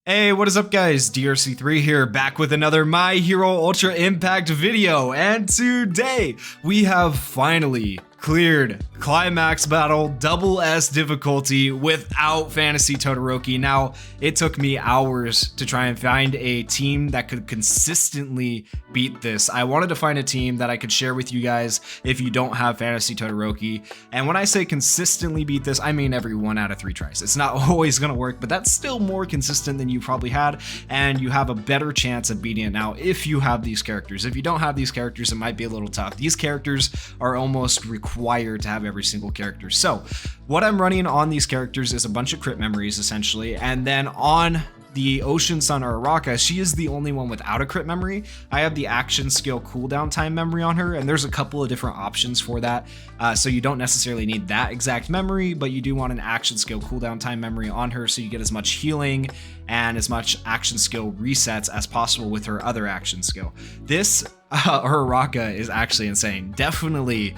Hey, what is up guys? DRC3 here, back with another My Hero Ultra Impact video, and today we have finally cleared Climax Battle Double S difficulty without Fantasy Todoroki. Now, it took me hours to try and find a team that could consistently beat this. I wanted to find a team that I could share with you guys if you don't have Fantasy Todoroki, and when I say consistently beat this, I mean every 1 out of 3 tries. It's not always gonna work, but that's still more consistent than you probably had, and you have a better chance of beating it now if you have these characters. If you don't have these characters, it might be a little tough. These characters are almost required to have every single character. So what I'm running on these characters is a bunch of crit memories essentially, and then on the Ocean Sun Uraraka, she is the only one without a crit memory. I have the action skill cooldown time memory on her, and there's a couple of different options for that. So you don't necessarily need that exact memory, but you do want an action skill cooldown time memory on her so you get as much healing and as much action skill resets as possible with her other action skill. This Uraraka is actually insane. Definitely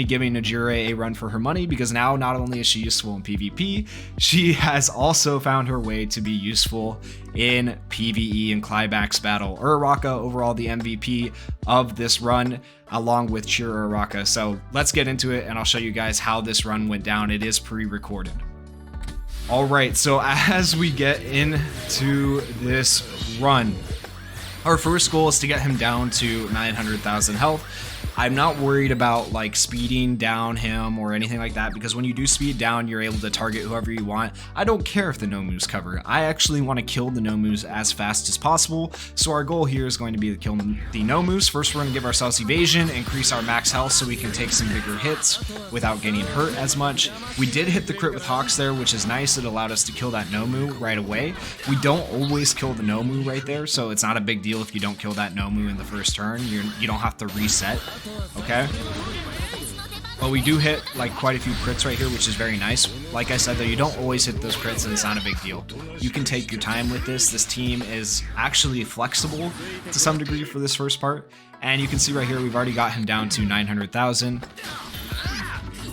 giving Najire a run for her money, because now not only is she useful in PvP, she has also found her way to be useful in PvE and Climax Battle. Uraraka overall the MVP of this run, along with Cheer Uraraka. So let's get into it and I'll show you guys how this run went down. It is pre-recorded. Alright, so as we get into this run, our first goal is to get him down to 900,000 health. I'm not worried about like speeding down him or anything like that, because when you do speed down, you're able to target whoever you want. I don't care if the Nomus cover. I actually want to kill the Nomus as fast as possible. So our goal here is going to be to kill the Nomus. First, we're going to give ourselves evasion, increase our max health so we can take some bigger hits without getting hurt as much. We did hit the crit with Hawks there, which is nice. It allowed us to kill that Nomu right away. We don't always kill the Nomu right there, so it's not a big deal if you don't kill that Nomu in the first turn. You don't have to reset. Okay, but we do hit like quite a few crits right here, which is very nice. Like I said though, you don't always hit those crits and it's not a big deal. You can take your time with this. This team is actually flexible to some degree for this first part, and you can see right here we've already got him down to 900,000.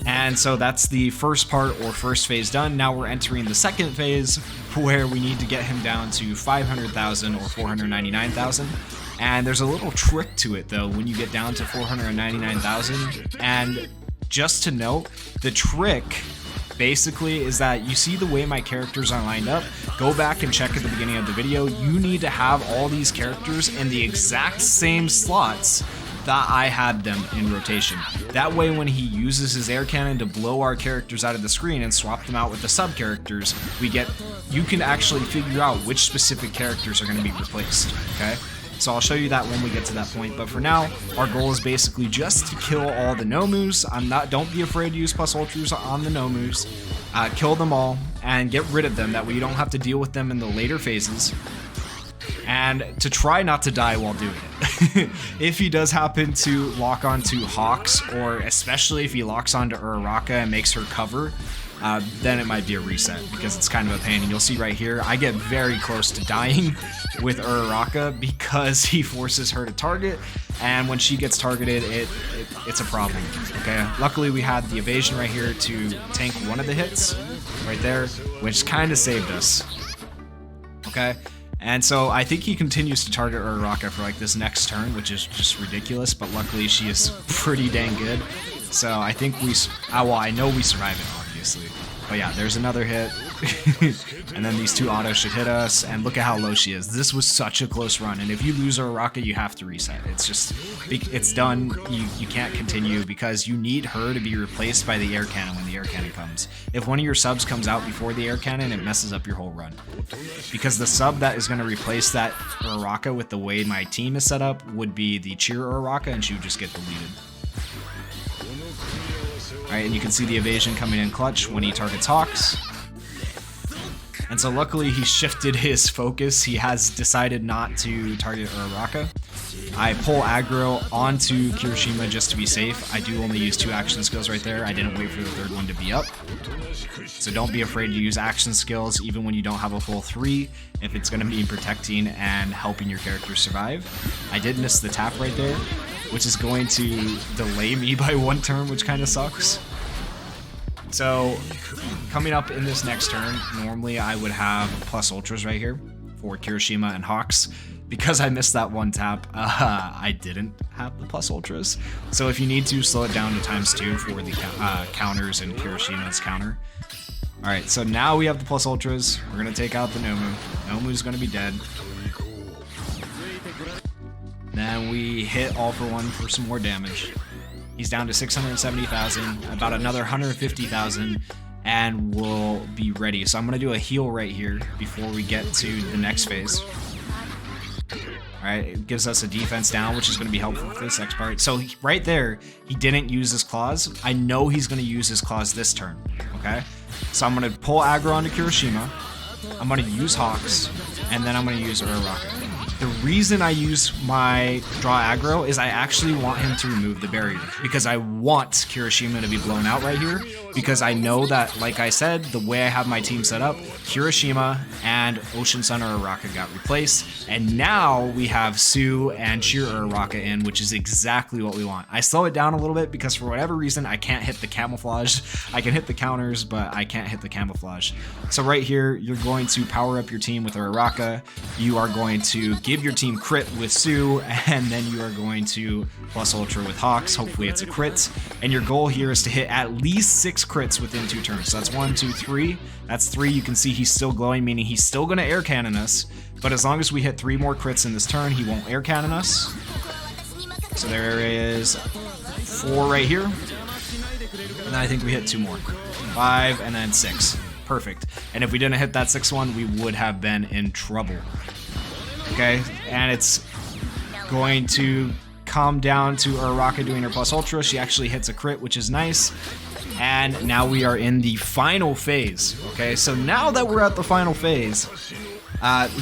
And so that's the first part or first phase done. Now we're entering the second phase, where we need to get him down to 500,000 or 499,000. And there's a little trick to it though when you get down to 499,000. And just to note, the trick basically is that you see the way my characters are lined up. Go back and check at the beginning of the video. You need to have all these characters in the exact same slots that I had them in rotation. That way when he uses his air cannon to blow our characters out of the screen and swap them out with the sub characters, you can actually figure out which specific characters are going to be replaced, okay? So I'll show you that when we get to that point, but for now, our goal is basically just to kill all the Nomus. Don't be afraid to use plus ultras on the Nomus. Kill them all and get rid of them, that way you don't have to deal with them in the later phases. And to try not to die while doing it. If he does happen to lock onto Hawks, or especially if he locks onto Uraraka and makes her cover, then it might be a reset, because it's kind of a pain. And you'll see right here, I get very close to dying with Uraraka because he forces her to target, and when she gets targeted, it's a problem, okay? Luckily we had the evasion right here to tank one of the hits right there, which kind of saved us, okay? And so I think he continues to target Uraraka for like this next turn, which is just ridiculous, but luckily she is pretty dang good. So I think I know we survive it, obviously. But yeah, there's another hit. And then these two autos should hit us, and look at how low she is. This was such a close run, and if you lose Uraraka, you have to reset. It's done. You can't continue, because you need her to be replaced by the air cannon when the air cannon comes. If one of your subs comes out before the air cannon, it messes up your whole run. Because the sub that is going to replace that Uraraka with the way my team is set up would be the Cheer Uraraka, and she would just get deleted. Alright, and you can see the evasion coming in clutch when he targets Hawks. And so luckily he shifted his focus. He has decided not to target Uraraka. I pull aggro onto Kirishima just to be safe. I do only use 2 action skills right there. I didn't wait for the third one to be up. So don't be afraid to use action skills even when you don't have a full 3, if it's going to be protecting and helping your character survive. I did miss the tap right there, which is going to delay me by 1 turn, which kind of sucks. So coming up in this next turn, normally I would have plus ultras right here for Kirishima and Hawks. Because I missed that one tap, I didn't have the plus ultras. So if you need to, slow it down to ×2 for the counters and Kirishima's counter. Alright, so now we have the plus ultras. We're going to take out the Nomu. Nomu's going to be dead. Then we hit All For One for some more damage. He's down to 670,000, about another 150,000, and we'll be ready. So I'm going to do a heal right here before we get to the next phase. Alright, it gives us a defense down, which is going to be helpful for this next part. So right there, he didn't use his claws. I know he's going to use his claws this turn, okay? So I'm going to pull aggro onto Kirishima. I'm going to use Hawks, and then I'm going to use Uraraka. The reason I use my draw aggro is I actually want him to remove the barrier, because I want Kirishima to be blown out right here, because I know that, like I said, the way I have my team set up, Kirishima and Ocean Sun Uraraka got replaced, and now we have Sue and Sheer Uraraka in, which is exactly what we want. I slow it down a little bit because for whatever reason I can't hit the camouflage. I can hit the counters, but I can't hit the camouflage. So right here, you're going to power up your team with Uraraka. You are going to give your team crit with Sue, and then you are going to plus ultra with Hawks. Hopefully it's a crit, and your goal here is to hit at least 6 crits within 2 turns. So that's 1, 2, 3. That's 3. You can see he's still glowing, meaning he's still going to air cannon us, but as long as we hit 3 more crits in this turn, he won't air cannon us. So there is 4 right here, and then I think we hit 2 more. 5 and then 6. Perfect. And if we didn't hit that 6th one, we would have been in trouble. Okay, and it's going to come down to Uraraka doing her plus ultra. She actually hits a crit, which is nice. And now we are in the final phase. Okay, so now that we're at the final phase,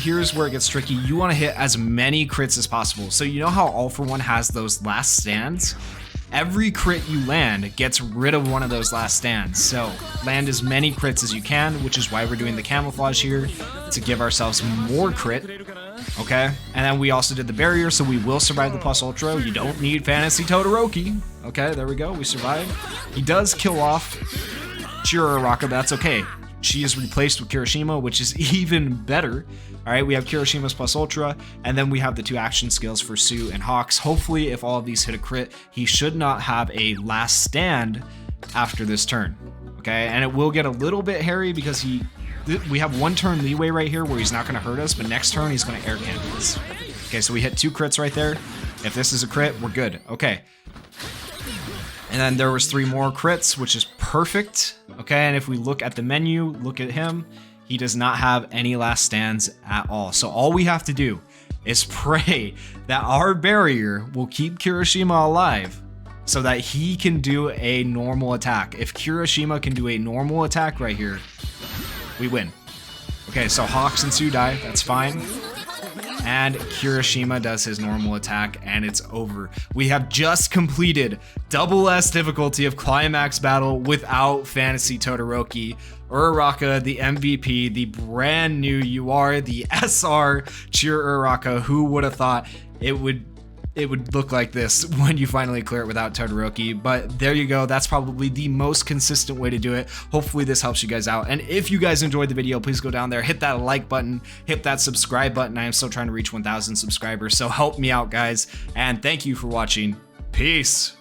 here's where it gets tricky. You want to hit as many crits as possible. So you know how All For One has those last stands? Every crit you land gets rid of one of those last stands. So land as many crits as you can, which is why we're doing the camouflage here, to give ourselves more crit. Okay, and then we also did the barrier, so we will survive the plus ultra. You don't need fantasy Todoroki. Okay, there we go, we survived. He does kill off Uraraka, but that's okay. She is replaced with Kirishima, which is even better. Alright, we have Kirishima's plus ultra, and then we have the 2 action skills for Sue and Hawks. Hopefully, if all of these hit a crit, he should not have a last stand after this turn. Okay, and it will get a little bit hairy because we have 1 turn leeway right here where he's not going to hurt us, but next turn he's going to air cannon us. Okay, so we hit 2 crits right there. If this is a crit, we're good. Okay. And then there was 3 more crits, which is perfect. Okay, and if we look at the menu, look at him, he does not have any last stands at all. So all we have to do is pray that our barrier will keep Kirishima alive so that he can do a normal attack. If Kirishima can do a normal attack right here, we win. Okay, so Hawks and Sue die, that's fine. And Kirishima does his normal attack, and it's over. We have just completed double S difficulty of Climax Battle without Fantasy Todoroki. Uraraka, the MVP, the brand new UR, the SR Cheer Uraraka. Who would have thought it would look like this when you finally clear it without Todoroki? But there you go. That's probably the most consistent way to do it. Hopefully this helps you guys out. And if you guys enjoyed the video, please go down there, hit that like button, hit that subscribe button. I am still trying to reach 1,000 subscribers, so help me out, guys. And thank you for watching. Peace.